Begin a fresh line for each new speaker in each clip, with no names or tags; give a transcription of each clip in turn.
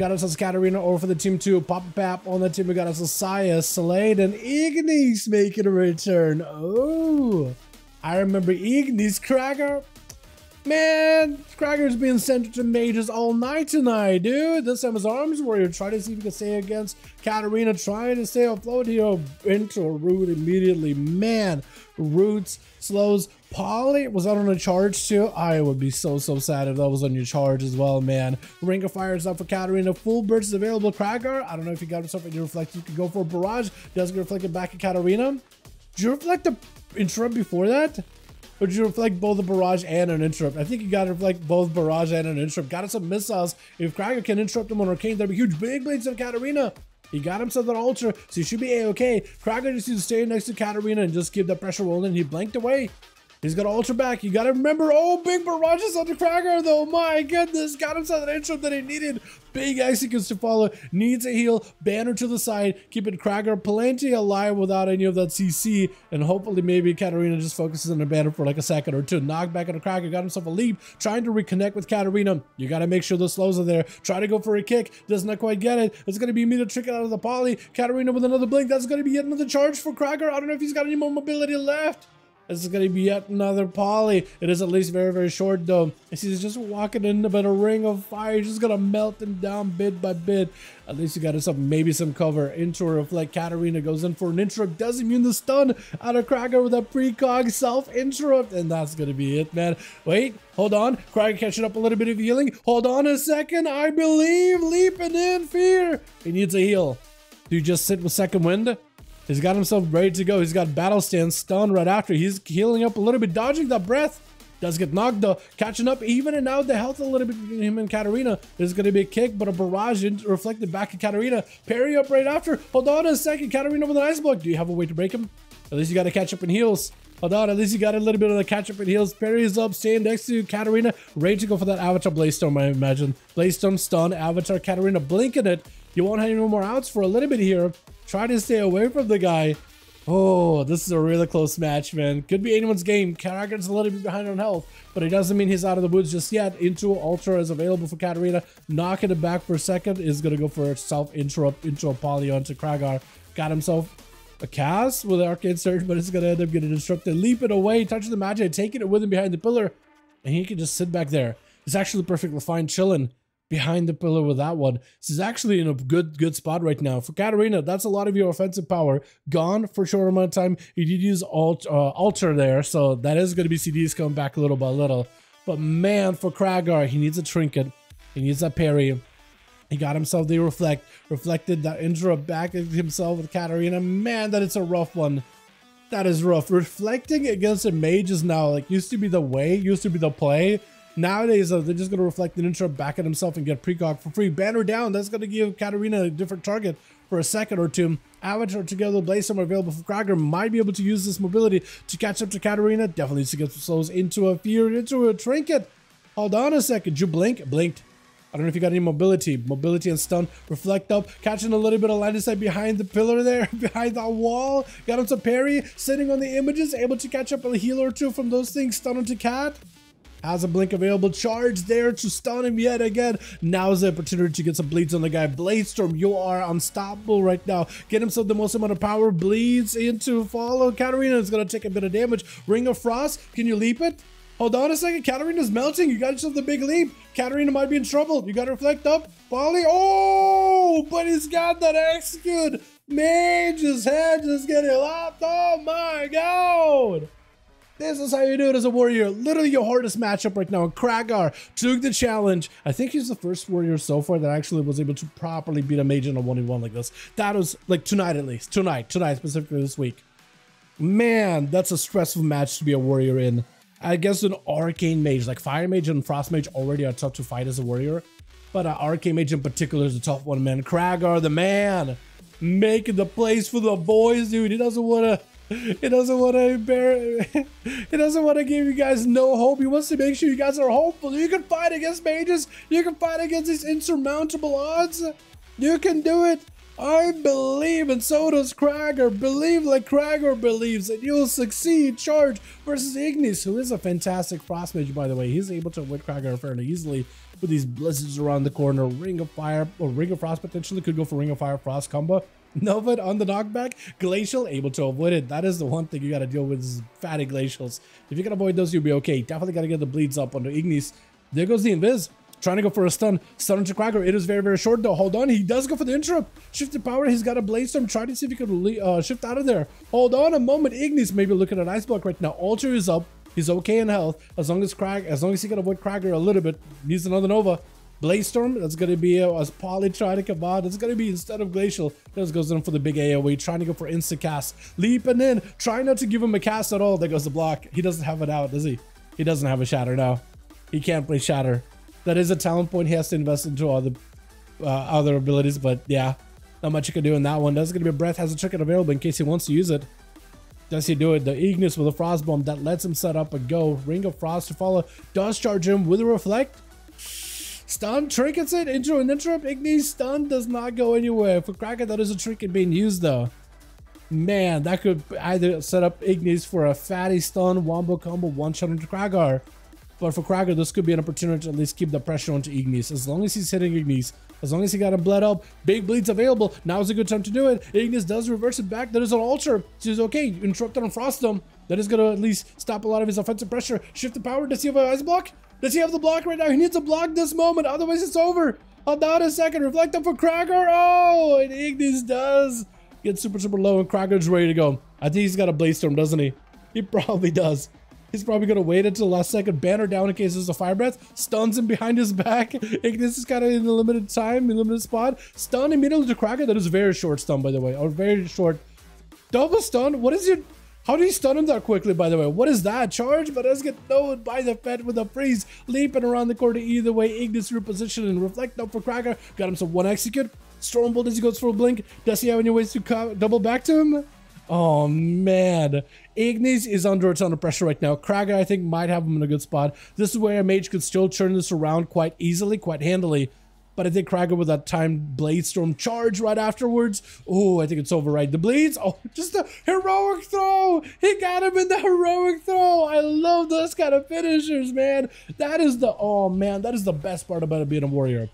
got us as Katarina over for the team 2. Papa Pap on the team. We got us Saya, Slade, and Ignis making a return. Oh, I remember Ignis. Krager. Man, Krager's being sent to mages all night tonight, dude. This time as Arms Warrior. Try to see if you can stay against Katarina. Trying to stay afloat here. Into a root immediately. Man, roots, slows. Polly, was that on a charge too? I would be so sad if that was on your charge as well, man. Ring of Fire is up for Katarina. Full burst is available. Krager, I don't know if you got himself in your reflect. You could go for a barrage. Does get reflected back at Katarina. Did you reflect the interrupt before that? Or did you reflect both the barrage and an interrupt? I think you got to reflect both barrage and an interrupt. Got some missiles. If Krager can interrupt him on Arcane, that'd be huge. Big blades of Katarina. He got himself that altar, so he should be a-okay. Krager just needs to stay next to Katarina and just keep that pressure rolling. He blanked away. He's got ultra back. You got to remember, oh, big barrages on the Krager, though. My goodness. Got himself that intro that he needed. Big executes to follow. Needs a heal. Banner to the side. Keeping Krager plenty alive without any of that CC. And hopefully maybe Katarina just focuses on the banner for like a second or two. Knock back on the Krager. Got himself a leap. Trying to reconnect with Katarina. You got to make sure the slows are there. Try to go for a kick. Does not quite get it. It's going to be me to trick it out of the poly. Katarina with another blink. That's going to be yet another charge for Krager. I don't know if he's got any more mobility left. This is going to be yet another poly. It is at least very short though. He's just walking in about a ring of fire. He's just going to melt him down bit by bit. At least you got yourself maybe some cover. Into a reflect. Katarina goes in for an interrupt. Does immune the stun out of Krager with a precog self-interrupt. And that's going to be it, man. Wait, hold on. Krager catching up a little bit of healing. Hold on a second. I believe. Leaping in fear. He needs a heal. Do you just sit with second wind? He's got himself ready to go. He's got battle stance stun right after. He's healing up a little bit, dodging that breath. Does get knocked though. Catching up, evening out the health a little bit between him and Katarina. There's going to be a kick, but a barrage reflected back at Katarina. Parry up right after. Hold on a second. Katarina with an ice block. Do you have a way to break him? At least you got to catch up in heals. Hold on, at least you got a little bit of the catch up in heals. Parry is up, staying next to Katarina. Ready to go for that Avatar Blaze-Storm, I imagine. Blaze-Storm stun, Avatar Katarina blinking it. You won't have any more outs for a little bit here. Try to stay away from the guy. Oh, this is a really close match, man. Could be anyone's game. Krager's a little bit behind on health, but it doesn't mean he's out of the woods just yet. Into Ultra is available for Katarina. Knocking it back for a second is going to go for a self-interrupt into a poly onto Krager. Got himself a cast with Arcane Surge, but it's going to end up getting disrupted. Leap it away, touching the magic, taking it with him behind the pillar, and he can just sit back there. It's actually perfectly fine chilling behind the pillar with that one. This is actually in a good spot right now. For Katarina, that's a lot of your offensive power gone for a short amount of time. You did use altar there, so that is going to be CDs coming back little by little. But man, for Krager, he needs a trinket. He needs that parry. He got himself the reflected that interrupt back at himself with Katarina. Man, that is a rough one. That is rough. Reflecting against a mage is now like used to be the way, used to be the play. Nowadays, they're just going to reflect an interrupt back at himself and get precog for free. Banner down. That's going to give Katarina a different target for a second or two. Avatar together, Blaze-Storm available for Krager. Might be able to use this mobility to catch up to Katarina. Definitely needs to get some slows into a fear, into a trinket. Hold on a second. You blink? Blinked. I don't know if you got any mobility. Mobility and stun. Reflect up. Catching a little bit of line of sight behind the pillar there. Behind that wall. Got him to parry. Sitting on the images. Able to catch up a heal or two from those things. Stun onto Cat. Has a blink available. Charge there to stun him yet again. Now is the opportunity to get some bleeds on the guy. Blaze-Storm, you are unstoppable right now. Get himself the most amount of power. Bleeds into follow. Katarina is going to take a bit of damage. Ring of Frost. Can you leap it? Hold on a second. Katarina's melting. You got yourself the big leap. Katarina might be in trouble. You got to reflect up. Volley. Oh, but he's got that execute. Mage's head just getting lopped. Oh my god. This is how you do it as a warrior. Literally your hardest matchup right now. Krager took the challenge. I think he's the first warrior so far that actually was able to properly beat a mage in a 1v1 like this. That was like tonight at least. Tonight specifically this week. Man, that's a stressful match to be a warrior in. I guess an arcane mage, like fire mage and frost mage already are tough to fight as a warrior. But an arcane mage in particular is a tough one, man. Krager, the man, making the place for the boys, dude. He doesn't want to give you guys no hope. He wants to make sure you guys are hopeful. You can fight against mages. You can fight against these insurmountable odds. You can do it. I believe, and so does Krager. Believe like Krager believes, and you'll succeed. Charge versus Ignis, who is a fantastic frost mage, by the way. He's able to win Krager fairly easily. with these blizzards around the corner. Ring of Fire or Ring of Frost potentially could go for Ring of Fire Frost combo. Nova on the knockback, Glacial able to avoid it. That is the one thing you got to deal with is fatty Glacials. If you can avoid those, you'll be okay. Definitely got to get the bleeds up onto Ignis. There goes the Invis. Trying to go for a stun. Stun into Cracker. It is very, very short though. Hold on. He does go for the interrupt. Shifted power. He's got a Blade Storm. Trying to see if he could shift out of there. Hold on a moment. Ignis maybe looking at Ice Block right now. Alter is up. He's okay in health. As long as he can avoid Cracker a little bit. Needs another Nova. Blade Storm, that's going to be as Poly trying to come out. That's going to be instead of Glacial. Just goes in for the big AoE, trying to go for instant cast. Leaping in, trying not to give him a cast at all. There goes the block. He doesn't have it out, does he? He doesn't have a Shatter now. He can't play Shatter. That is a talent point. He has to invest into other abilities, but yeah, not much you can do in that one. That's going to be a Breath, has a trinket available in case he wants to use it. Does he do it? The Ignis with a Frost Bomb that lets him set up a go. Ring of Frost to follow. Does charge him with a Reflect. Stun, trinkets it into an interrupt. Ignis stun does not go anywhere. For Cracker, that is a trinket being used though. Man, that could either set up Ignis for a fatty stun, wombo combo, one shot into Cracker. But for Cracker, this could be an opportunity to at least keep the pressure onto Ignis. As long as he's hitting Ignis, as long as he got him bled up, big bleeds available. Now is a good time to do it. Ignis does reverse it back. That is an Alter. She's okay. Interrupted on Frostdom. That is going to at least stop a lot of his offensive pressure. Shift the power. Does he have an Ice Block? Does he have the block right now? He needs a block this moment. Otherwise, it's over. Hold on a second. Reflect up for Cracker. Oh, and Ignis does get super, super low, and Cracker's ready to go. I think he's got a Blade Storm, doesn't he? He probably does. He's probably going to wait until the last second, banner down in case there's a Fire Breath, stuns him behind his back. Ignis is kind of in a limited time, in a limited spot. Stun immediately to Cracker. That is a very short stun, by the way, or very short. Double stun. What is your... How do you stun him that quickly, by the way? What is that? Charge, but does get known by the Fed with a freeze. Leaping around the corner either way. Ignis reposition and reflect up for Cracker. Got him some one execute. Stormbolt as he goes for a blink. Does he have any ways to double back to him? Oh, man. Ignis is under a ton of pressure right now. Cracker, I think, might have him in a good spot. This is where a mage could still turn this around quite easily, quite handily. But I think Cracker with that timed Blade Storm charge right afterwards. Oh, I think it's over, right? The bleeds. Oh, just a heroic throw. He got him in the heroic throw. I love those kind of finishers, man. That is the, oh man, that is the best part about being a warrior.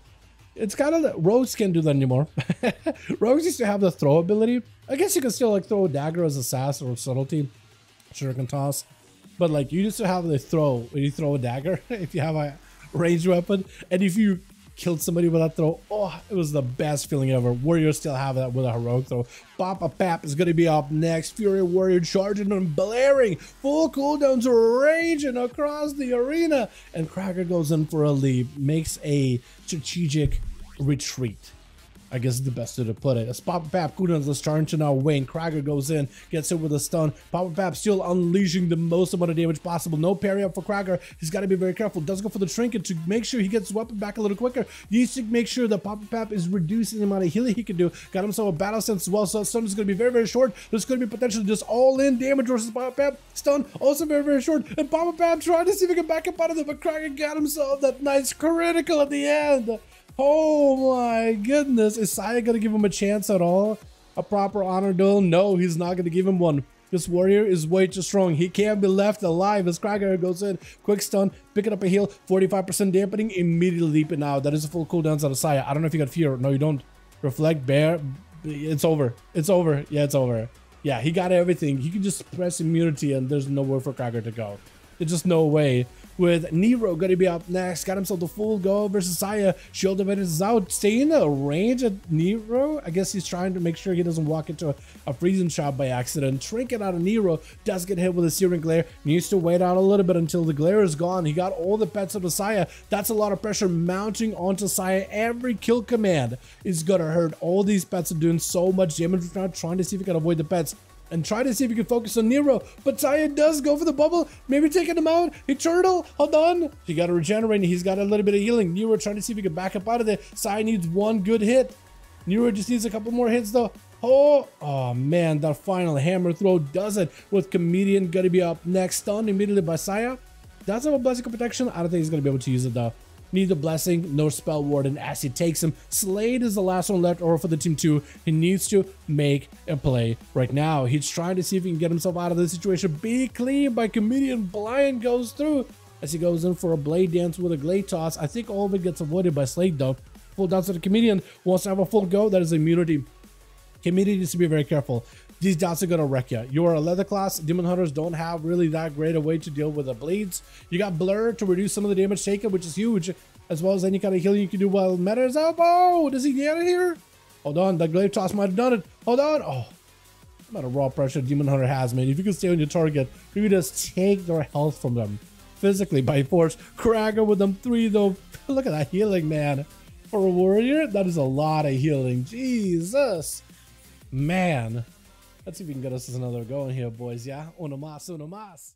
It's kind of, rogues can't do that anymore. Rogues used to have the throw ability. I guess you can still like throw a dagger as a sass or a subtlety. Sure, can toss. But like you used to have the throw when you throw a dagger if you have a ranged weapon. And if you killed somebody with that throw, oh, it was the best feeling ever. Warriors still have that with a heroic throw. Papa Pap is going to be up next. Fury Warrior charging and blaring. Full cooldowns raging across the arena. And Cracker goes in for a leap. Makes a strategic retreat. I guess is the best way to put it. As Papa Pap cooldowns are starting to now wane. Cracker goes in, gets hit with a stun. Papa Pap still unleashing the most amount of damage possible. No parry up for Cracker. He's got to be very careful. Does go for the trinket to make sure he gets his weapon back a little quicker. Needs to make sure that Papa Pap is reducing the amount of healing he can do. Got himself a battle sense as well, so that stun is going to be very, very short. There's going to be potentially just all-in damage versus Papa Pap. Stun also very, very short. And Papa Pap trying to see if he can back up out of it, but Cracker got himself that nice critical at the end. Oh my goodness. Is Saya going to give him a chance at all? A proper honor duel? No, he's not going to give him one. This warrior is way too strong. He can't be left alive as Cracker goes in. Quick stun, picking up a heal, 45% dampening, immediately leaping out. That is a full cooldown out of Saya. I don't know if you got fear. No, you don't. Reflect, bear. It's over. It's over. Yeah, it's over. Yeah, he got everything. He can just press immunity and there's nowhere for Cracker to go. There's just no way. With Nero going to be up next. Got himself the full go versus Saya. Shield advantage is out. Stay in the range at Nero. I guess he's trying to make sure he doesn't walk into a freezing shot by accident. Trinket out of Nero. Does get hit with a searing glare. Needs to wait out a little bit until the glare is gone. He got all the pets of Saya. That's a lot of pressure mounting onto Saya. Every kill command is going to hurt. All these pets are doing so much damage right now. Trying to see if he can avoid the pets. And try to see if he can focus on Nero. But Saya does go for the bubble. Maybe taking him out. He turtle. Hold on. He got to regenerate. He's got a little bit of healing. Nero trying to see if he can back up out of there. Saya needs one good hit. Nero just needs a couple more hits though. Oh man. That final hammer throw does it. With Comedian going to be up next. Stunned immediately by Saya. Does have a blessing of protection. I don't think he's going to be able to use it though. Needs a blessing, no spell warden as he takes him. Slade is the last one left over for the team 2. He needs to make a play right now. He's trying to see if he can get himself out of this situation. Be clean by Comedian. Blind goes through. as he goes in for a blade dance with a glade toss. I think all of it gets avoided by Slade though. Full down to the comedian, wants to have a full go. That is immunity. Comedian needs to be very careful. These dots are gonna wreck you. You are a leather class. Demon hunters don't have really that great a way to deal with the bleeds. You got blur to reduce some of the damage taken, which is huge, as well as any kind of healing you can do while meta is up. Oh, does he get it here? Hold on, that glaive toss might have done it. Hold on. Oh, amount of raw pressure Demon Hunter has, man. If you can stay on your target, you can just take their health from them physically by force. Krager with them 3 though. Look at that healing, man. For a warrior, that is a lot of healing. Jesus, man. Let's see if we can get us another going here, boys. Yeah, uno más, uno más.